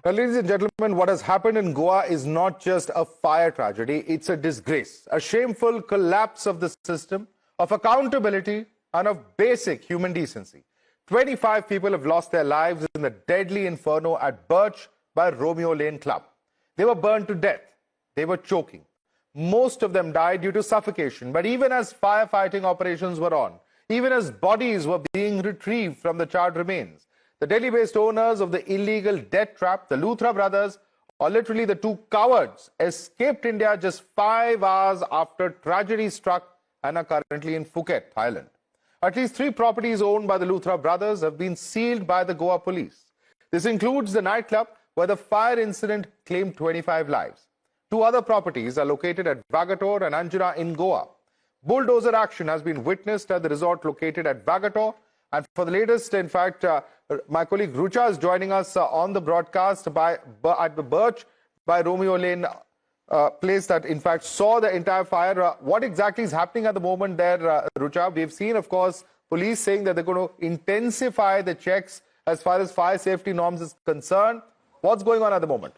Now, ladies and gentlemen, what has happened in Goa is not just a fire tragedy, it's a disgrace, a shameful collapse of the system, of accountability, and of basic human decency. 25 people have lost their lives in the deadly inferno at Birch by Romeo Lane Club. They were burned to death. They were choking. Most of them died due to suffocation, but even as firefighting operations were on, even as bodies were being retrieved from the charred remains, the Delhi-based owners of the illegal death trap, the Luthra brothers, or literally the two cowards, escaped India just 5 hours after tragedy struck and are currently in Phuket, Thailand. At least 3 properties owned by the Luthra brothers have been sealed by the Goa police. This includes the nightclub where the fire incident claimed 25 lives. 2 other properties are located at Vagator and Anjuna in Goa. Bulldozer action has been witnessed at the resort located at Vagator. And for the latest, in fact, my colleague Rucha is joining us on the broadcast at the Birch by Romeo Lane place that, in fact, saw the entire fire. What exactly is happening at the moment there, Rucha? We've seen, of course, police saying that they're going to intensify the checks as far as fire safety norms is concerned. What's going on at the moment?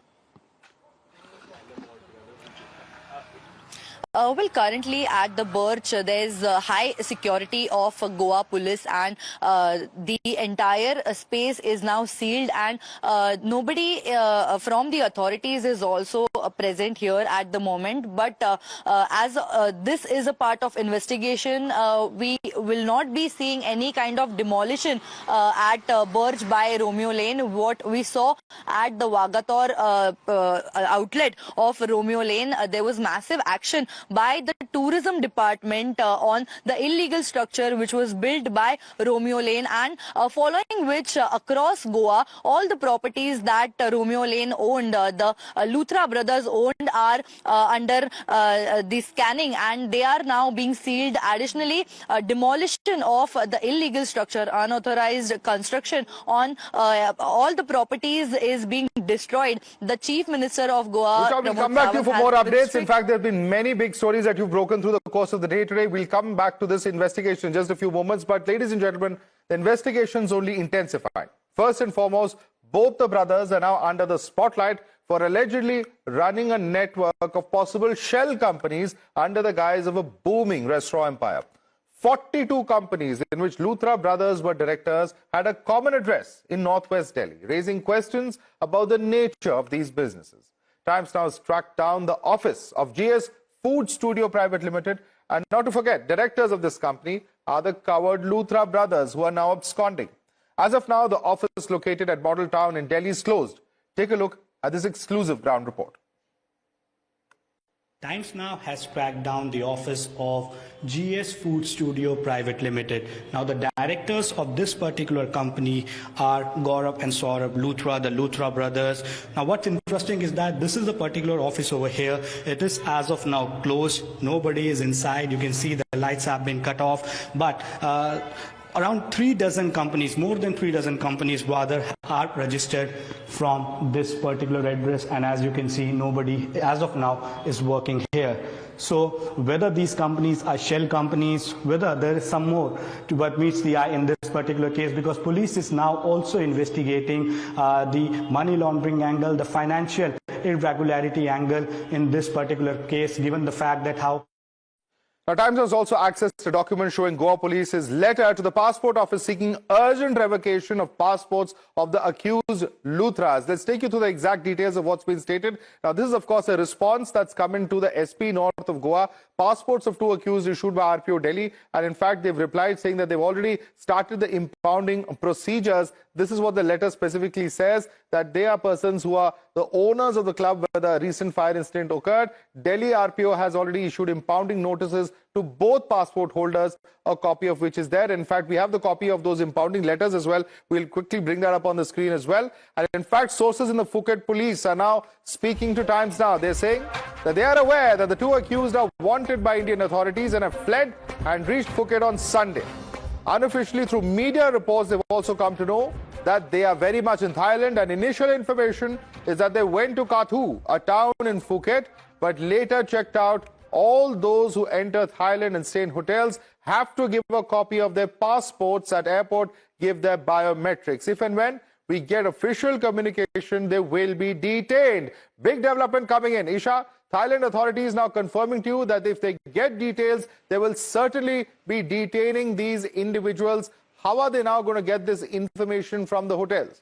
Well, currently at the Birch, there's high security of Goa police, and the entire space is now sealed, and nobody from the authorities is also present here at the moment. But as this is a part of investigation, we will not be seeing any kind of demolition at Birch by Romeo Lane. What we saw at the Vagator outlet of Romeo Lane, there was massive action by the tourism department on the illegal structure which was built by Romeo Lane, and following which across Goa, all the properties that Romeo Lane owned, the Luthra brothers owned, are under the scanning, and they are now being sealed. Additionally, demolition of the illegal structure, unauthorized construction on all the properties is being destroyed. The Chief Minister of Goa, we'll come back to you for more updates. In fact, there have been many big stories that you've broken through the course of the day today. We'll come back to this investigation in just a few moments. But ladies and gentlemen, the investigation's only intensifying. First and foremost, both the brothers are now under the spotlight for allegedly running a network of possible shell companies under the guise of a booming restaurant empire. 42 companies in which Luthra brothers were directors had a common address in northwest Delhi, raising questions about the nature of these businesses. Times now has tracked down the office of GS Food Studio Private Limited, and not to forget, directors of this company are the coward Luthra brothers who are now absconding. As of now, the office located at Model Town in Delhi is closed. Take a look at this exclusive ground report. Times now has tracked down the office of GS Food Studio Private Limited. Now, the directors of this particular company are Gaurav and Saurabh Luthra, the Luthra brothers. Now, what's interesting is that this is the particular office over here. It is as of now closed. Nobody is inside. You can see the lights have been cut off. But around 3 dozen companies, more than 3 dozen companies rather, are registered from this particular address, and as you can see, nobody as of now is working here. So whether these companies are shell companies, whether there is some more to what meets the eye in this particular case, because police is now also investigating the money laundering angle, the financial irregularity angle in this particular case, given the fact that how Now, Times has also accessed a document showing Goa Police's letter to the passport office seeking urgent revocation of passports of the accused Luthras. Let's take you through the exact details of what's been stated. Now, this is, of course, a response that's come into the SP north of Goa. Passports of 2 accused issued by RPO Delhi. And in fact, they've replied saying that they've already started the impounding procedures. This is what the letter specifically says, that they are persons who are the owners of the club where the recent fire incident occurred. Delhi RPO has already issued impounding notices to both passport holders, a copy of which is there. In fact, we have the copy of those impounding letters as well. We'll quickly bring that up on the screen as well. And in fact, sources in the Phuket police are now speaking to Times Now. They're saying that they are aware that the 2 accused are wanted by Indian authorities and have fled and reached Phuket on Sunday. Unofficially, through media reports, they've also come to know that they are very much in Thailand, and initial information is that they went to Kathu, a town in Phuket, but later checked out. All those who enter Thailand and stay in hotels have to give a copy of their passports at airport, give their biometrics. If and when we get official communication, they will be detained. Big development coming in. Isha, Thailand authorities now confirming to you that if they get details, they will certainly be detaining these individuals. How are they now going to get this information from the hotels?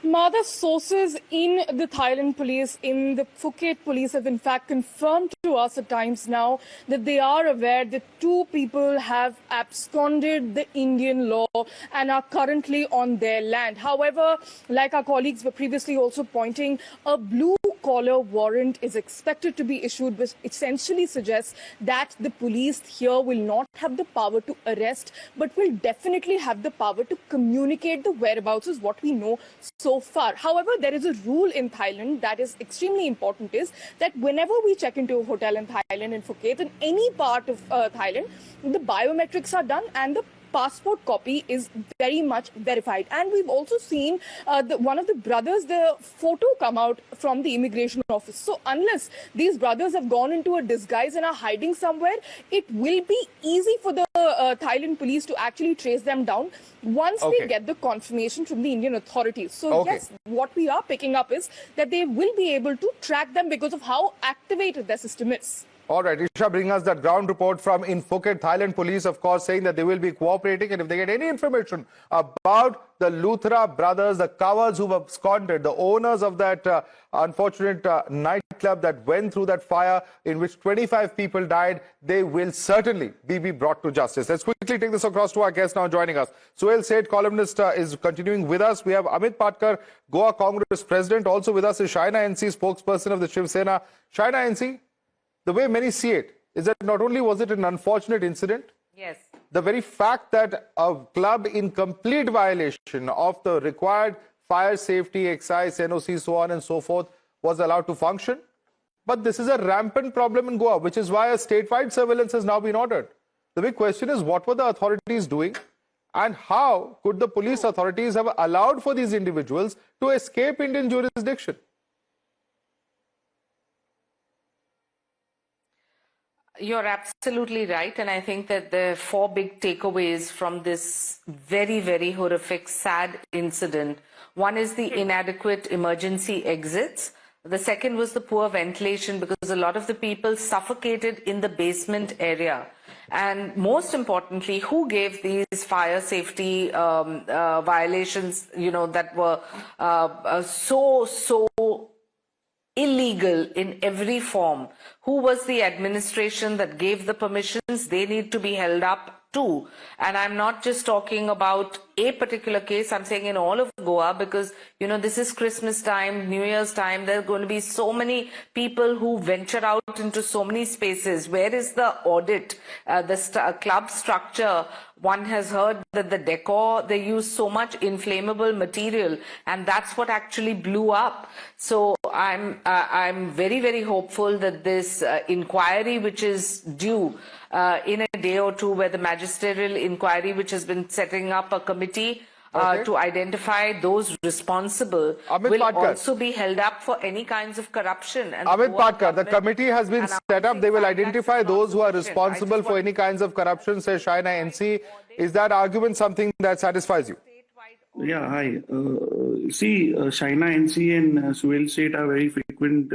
Mother sources in the Thailand police, in the Phuket police, have in fact confirmed to us at times now that they are aware that two people have absconded the Indian law and are currently on their land. However, like our colleagues were previously also pointing, a blue-collar warrant is expected to be issued, which essentially suggests that the police here will not have the power to arrest, but will definitely have the power to communicate the whereabouts, is what we know so far. However, there is a rule in Thailand that is extremely important, is that whenever we check into a hotel in Thailand, in Phuket, in any part of Thailand, the biometrics are done and the passport copy is very much verified. And we've also seen one of the brothers, the photo come out from the immigration office. So unless these brothers have gone into a disguise and are hiding somewhere, it will be easy for the Thailand police to actually trace them down once they get the confirmation from the Indian authorities. So yes, what we are picking up is that they will be able to track them because of how activated their system is. All right, Isha, bring us that ground report from in Phuket. Thailand police, of course, saying that they will be cooperating, and if they get any information about the Luthra brothers, the cowards who've absconded, the owners of that unfortunate nightclub that went through that fire in which 25 people died, they will certainly be brought to justice. Let's quickly take this across to our guest now joining us. Suhail Seth, columnist, is continuing with us. We have Amit Patkar, Goa Congress president. Also with us is Shaina NC, spokesperson of the Shiv Sena. Shaina NC, the way many see it is that not only was it an unfortunate incident, yes, the very fact that a club in complete violation of the required fire safety, excise, NOC, so on and so forth, was allowed to function. But this is a rampant problem in Goa, which is why a statewide surveillance has now been ordered. The big question is, what were the authorities doing? And how could the police authorities have allowed for these individuals to escape Indian jurisdiction? You're absolutely right. And I think that there are four big takeaways from this very, very horrific, sad incident. One is the inadequate emergency exits. The second was the poor ventilation, because a lot of the people suffocated in the basement area. And most importantly, who gave these fire safety violations, that were so illegal in every form? Who was the administration that gave the permissions? They need to be held up too. And I'm not just talking about a particular case, I'm saying in all of Goa, because this is Christmas time, New Year's time. There are going to be so many people who venture out into so many spaces. Where is the audit? The club structure, one has heard that the decor, they use so much inflammable material, and that's what actually blew up. So I'm very, very hopeful that this inquiry, which is due in a day or two, where the magisterial inquiry, which has been setting up a committee to identify those responsible, will also be held up for any kinds of corruption. And Amit Patkar, the committee has been set up. They will identify those who are responsible for any kinds of corruption, says Shaina NC. Is that argument something that satisfies you? Yeah, hi. See, Shaina NC and Suhail Seth are very frequent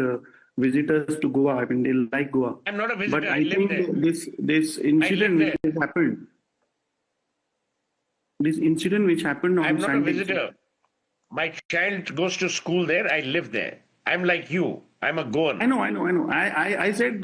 visitors to Goa. I mean, they like Goa. I'm not a visitor. But I think this incident which happened. This incident which happened on Sunday. I'm not a visitor. My child goes to school there. I live there. I'm like you. I'm a Goan. I know. I said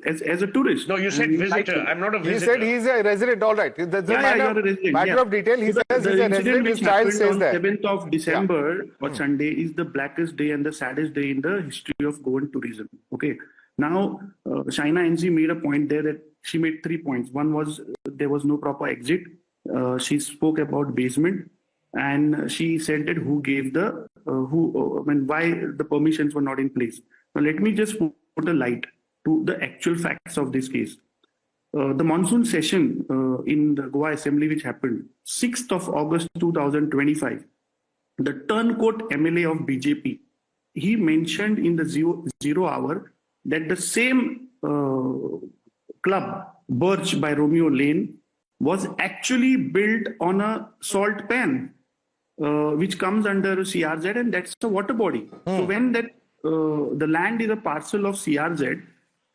as a tourist. No, you said visitor. I'm not a visitor. He said he's a resident. All right. That's a matter of detail. He says he's a resident. His child stays there. 7th of December or Sunday is the blackest day and the saddest day in the history of Goan tourism. Okay. Now, Shaina NC made a point there that she made 3 points. One was there was no proper exit. She spoke about basement, and she said that who gave the why the permissions were not in place. Now let me just put a light to the actual facts of this case. The monsoon session in the Goa Assembly, which happened 6th of August 2025, the turncoat MLA of BJP, he mentioned in the zero hour that the same club, Birch by Romeo Lane, was actually built on a salt pan, which comes under CRZ, and that's a water body. So when that the land is a parcel of CRZ,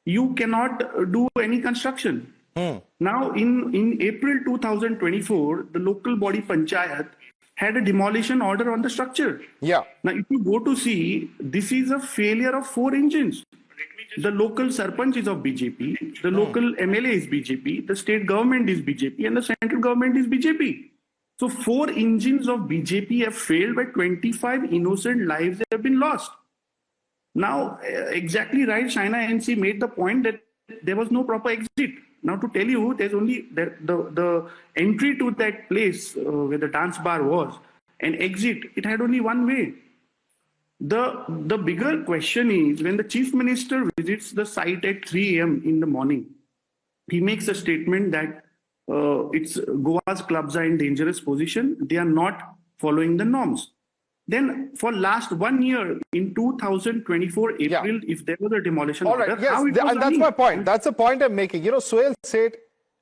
you cannot do any construction. Now, in April 2024, the local body Panchayat had a demolition order on the structure. Yeah. Now, if you go to see, this is a failure of 4 engines. The local Sarpanch is of BJP, the local MLA is BJP, the state government is BJP, and the central government is BJP. So 4 engines of BJP have failed, but 25 innocent lives have been lost. Now, exactly right, China NC made the point that there was no proper exit. Now, to tell you, there's only the entry to that place where the dance bar was, and exit, it had only one way. The bigger question is, when the chief minister visits the site at 3 a.m. in the morning, he makes a statement that it's Goa's clubs are in dangerous position. They are not following the norms. Then for last 1 year, in 2024 April, if there was a demolition All right, order, yes, how it was and that's running? my point. That's the point I'm making. You know, Suhail said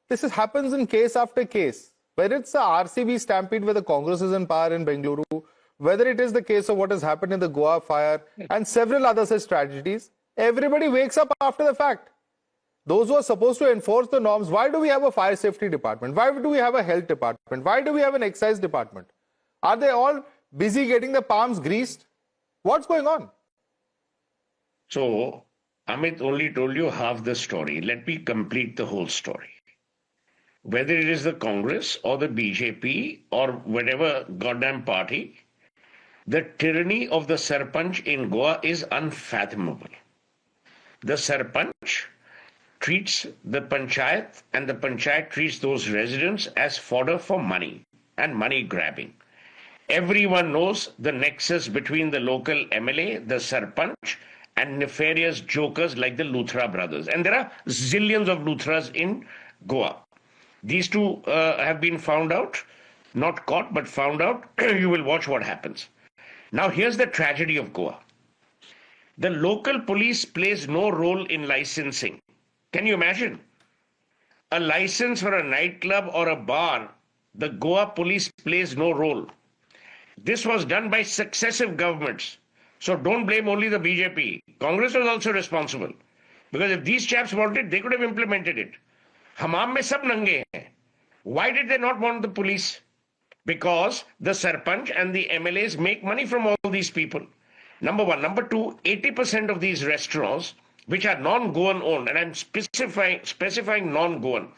this happens in case after case. Whether it's the RCB stampede where the Congress is in power in Bengaluru, whether it is the case of what has happened in the Goa fire and several other such tragedies, everybody wakes up after the fact. Those who are supposed to enforce the norms, why do we have a fire safety department? Why do we have a health department? Why do we have an excise department? Are they all busy getting the palms greased? What's going on? So, Amit only told you half the story. Let me complete the whole story. Whether it is the Congress or the BJP or whatever goddamn party, the tyranny of the Sarpanch in Goa is unfathomable. The Sarpanch treats the Panchayat, and the Panchayat treats those residents as fodder for money and money grabbing. Everyone knows the nexus between the local MLA, the Sarpanch, and nefarious jokers like the Luthra brothers. And there are zillions of Luthras in Goa. These two have been found out, not caught, but found out. You will watch what happens. Now, here's the tragedy of Goa. The local police plays no role in licensing. Can you imagine? A license for a nightclub or a bar, the Goa police plays no role. This was done by successive governments. So don't blame only the BJP. Congress was also responsible. Because if these chaps wanted, they could have implemented it. Hamam mein sab nange hain. Why did they not want the police? Because the Sarpanch and the MLAs make money from all these people. Number one. Number two, 80% of these restaurants, which are non-Goan owned, and I'm specifying non-Goan,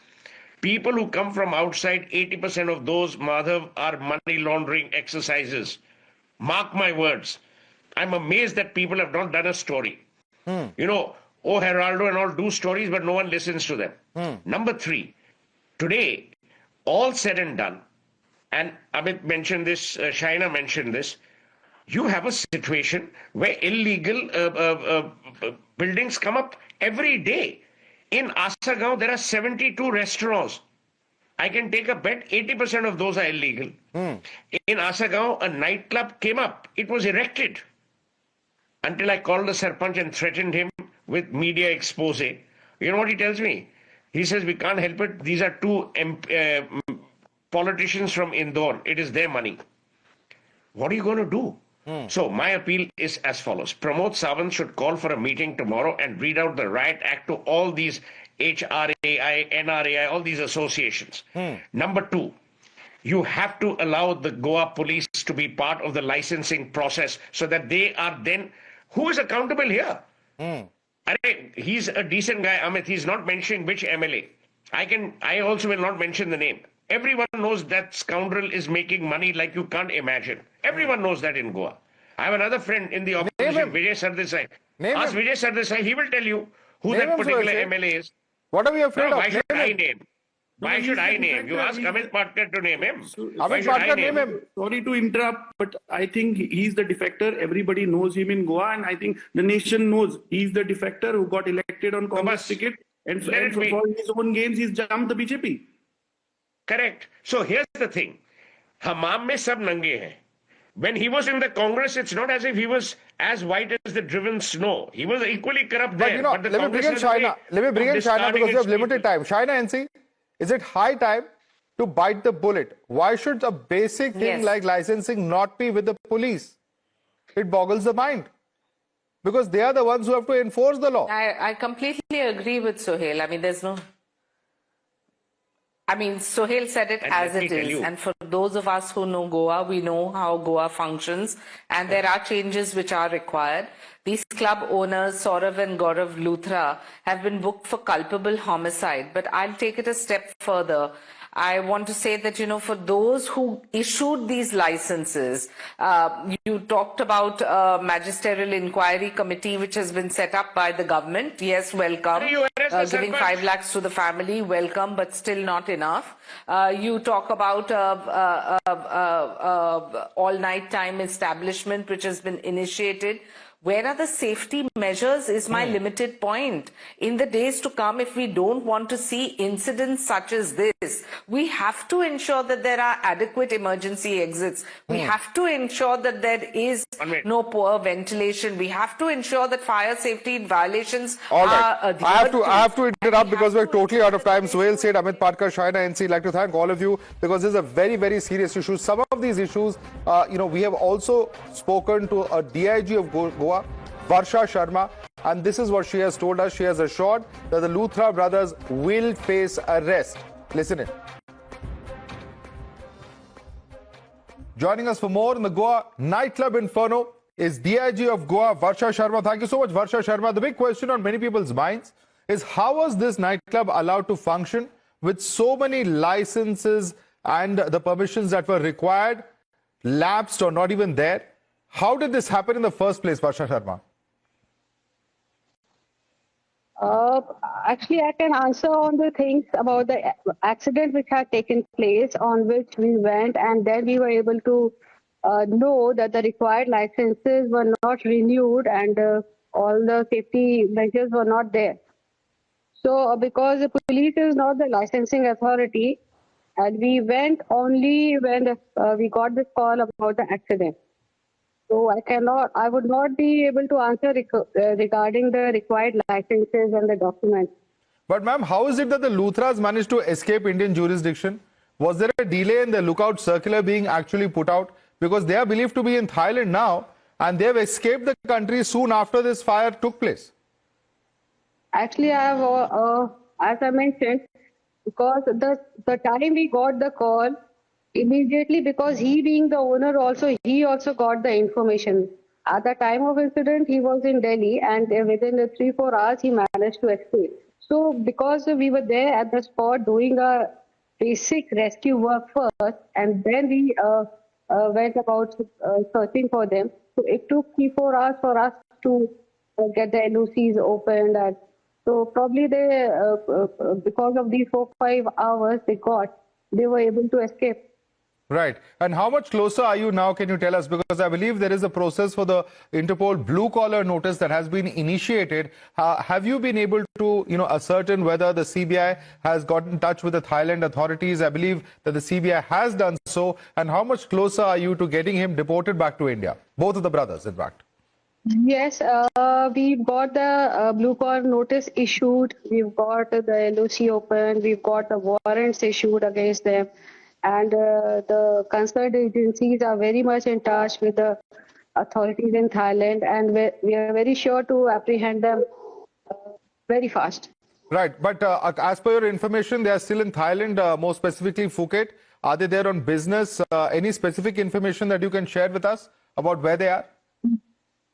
people who come from outside, 80% of those, Madhav, are money laundering exercises. Mark my words. I'm amazed that people have not done a story. You know, Oh Heraldo and all do stories, but no one listens to them. Number three, today, all said and done, and Amit mentioned this, Shaina mentioned this, you have a situation where illegal buildings come up every day. In Asagaon, there are 72 restaurants. I can take a bet 80% of those are illegal. In Asagaon, a nightclub came up. It was erected. Until I called the Sarpanch and threatened him with media expose. You know what he tells me? He says, we can't help it. These are two politicians from Indore. It is their money. What are you going to do? So my appeal is as follows. Pramod Sawant should call for a meeting tomorrow and read out the riot act to all these HRAI, NRAI, all these associations. Number two, you have to allow the Goa police to be part of the licensing process so that they are then, who is accountable here? He's a decent guy, Amit. He's not mentioning which MLA. I also will not mention the name. Everyone knows that scoundrel is making money like you can't imagine. Everyone knows that in Goa. I have another friend in the opposition, Vijay Sardesai. Ask Vijay Sardesai, he will tell you who that particular MLA is. What are we afraid of? Why should I name? Why should I name? You ask Amit Patkar to name him. Amit Patkar, name him. Sorry to interrupt, but I think he's the defector. Everybody knows him in Goa, and I think the nation knows he's the defector who got elected on Congress ticket, and for his own gains, he's jumped the BJP. Correct. So here's the thing. Hamam mein sab nange hai. When he was in the Congress, it's not as if he was as white as the driven snow. He was equally corrupt there. But you know, let me bring in Shaina. Let me bring in Shaina because we have limited time. Shaina NC, is it high time to bite the bullet. Why should a basic thing Yes. like licensing not be with the police? It boggles the mind. Because they are the ones who have to enforce the law. I completely agree with Sohail. I mean, Sohail said it And as let me it tell is. you- And for those of us who know Goa, we know how Goa functions. And there are changes which are required. These club owners, Saurav and Gaurav Luthra, have been booked for culpable homicide. But I'll take it a step further. I want to say that, for those who issued these licenses, you talked about a magisterial inquiry committee which has been set up by the government. Yes, welcome. You arrest the Giving sarpanch. 5 lakhs to the family, welcome, but still not enough. You talk about all-night time establishment which has been initiated. Where are the safety measures is my limited point. In the days to come, if we don't want to see incidents such as this, we have to ensure that there are adequate emergency exits. We have to ensure that there is no poor ventilation. We have to ensure that fire safety violations All right. are I have adhered to interrupt because we're totally out of time. Sohail Seth, Amit Parkar, Shaina NC, I'd like to thank all of you because this is a very, very serious issue. Some of these issues, we have also spoken to a DIG of Goa, Varsha Sharma, and this is what she has told us. She has assured that the Luthra brothers will face arrest. Listen in. Joining us for more in the Goa nightclub inferno is DIG of Goa, Varsha Sharma. Thank you so much, Varsha Sharma. The big question on many people's minds is how was this nightclub allowed to function with so many licenses and the permissions that were required, lapsed or not even there? How did this happen in the first place, Varsha Sharma? Actually, I can answer on the things about the accident which had taken place on which we went, and then we were able to know that the required licenses were not renewed and all the safety measures were not there. So, because the police is not the licensing authority, and we went only when we got this call about the accident. So I would not be able to answer regarding the required licenses and the documents. But ma'am, how is it that the Luthras managed to escape Indian jurisdiction? Was there a delay in the lookout circular being actually put out? Because they are believed to be in Thailand now and they have escaped the country soon after this fire took place. Actually, I have, as I mentioned, because the time we got the call, immediately, because he being the owner also, he also got the information. At the time of incident, he was in Delhi and within 3-4 hours, he managed to escape. So because we were there at the spot doing a basic rescue work first, and then we went about searching for them. So it took 3-4 hours for us to get the LOCs opened. And so probably they, because of these 4-5 hours they were able to escape. Right. And how much closer are you now? Can you tell us? Because I believe there is a process for the Interpol blue collar notice that has been initiated. Have you been able to, ascertain whether the CBI has got in touch with the Thailand authorities? I believe that the CBI has done so. And how much closer are you to getting him deported back to India? Both of the brothers, in fact. Yes, we've got the blue collar notice issued. We've got the LOC open. We've got the warrants issued against them. And the concerned agencies are very much in touch with the authorities in Thailand, and we are very sure to apprehend them very fast. Right. But as per your information, they are still in Thailand, more specifically Phuket. Are they there on business? Any specific information that you can share with us about where they are?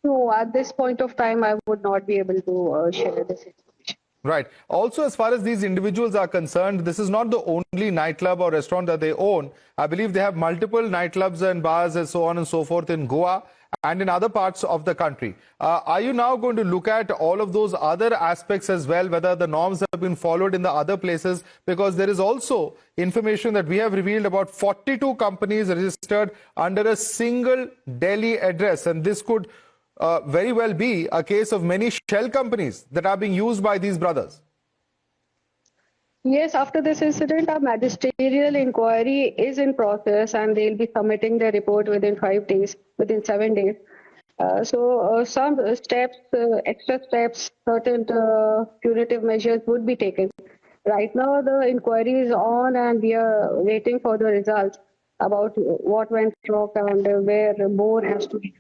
So at this point of time, I would not be able to share this information. Right. Also, as far as these individuals are concerned, this is not the only nightclub or restaurant that they own. I believe they have multiple nightclubs and bars and so on and so forth in Goa and in other parts of the country. Are you now going to look at all of those other aspects as well, whether the norms have been followed in the other places? Because there is also information that we have revealed about 42 companies registered under a single Delhi address. And this could very well be a case of many shell companies that are being used by these brothers. Yes, after this incident, a magisterial inquiry is in process and they'll be submitting their report within 5 days, within 7 days. So some steps, extra steps, certain punitive measures would be taken. Right now, the inquiry is on, and we are waiting for the results about what went wrong and where more has to be done.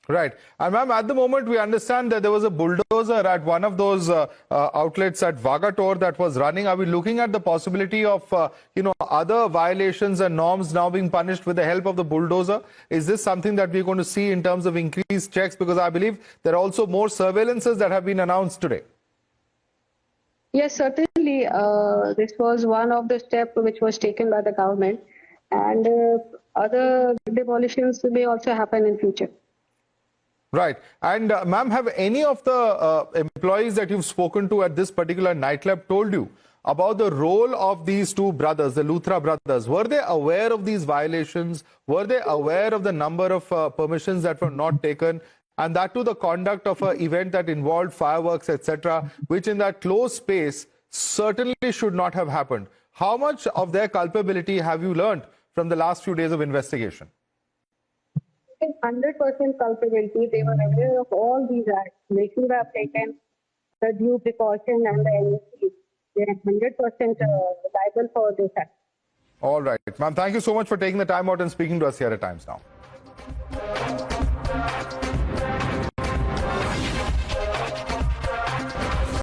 Right. And ma'am, at the moment, we understand that there was a bulldozer at one of those outlets at Vagator that was running. Are we looking at the possibility of, other violations and norms now being punished with the help of the bulldozer? Is this something that we're going to see in terms of increased checks? Because I believe there are also more surveillances that have been announced today. Yes, certainly. This was one of the steps which was taken by the government, and other demolitions may also happen in future. Right. And ma'am, have any of the employees that you've spoken to at this particular nightclub told you about the role of these two brothers, the Luthra brothers? Were they aware of these violations? Were they aware of the number of permissions that were not taken? And that too, the conduct of an event that involved fireworks, etc., which in that closed space certainly should not have happened. How much of their culpability have you learned from the last few days of investigation? 100% culpability. They were aware of all these acts. They should have taken the due precaution and the NOC. They are 100% liable for this act. All right. Ma'am, thank you so much for taking the time out and speaking to us here at Times Now.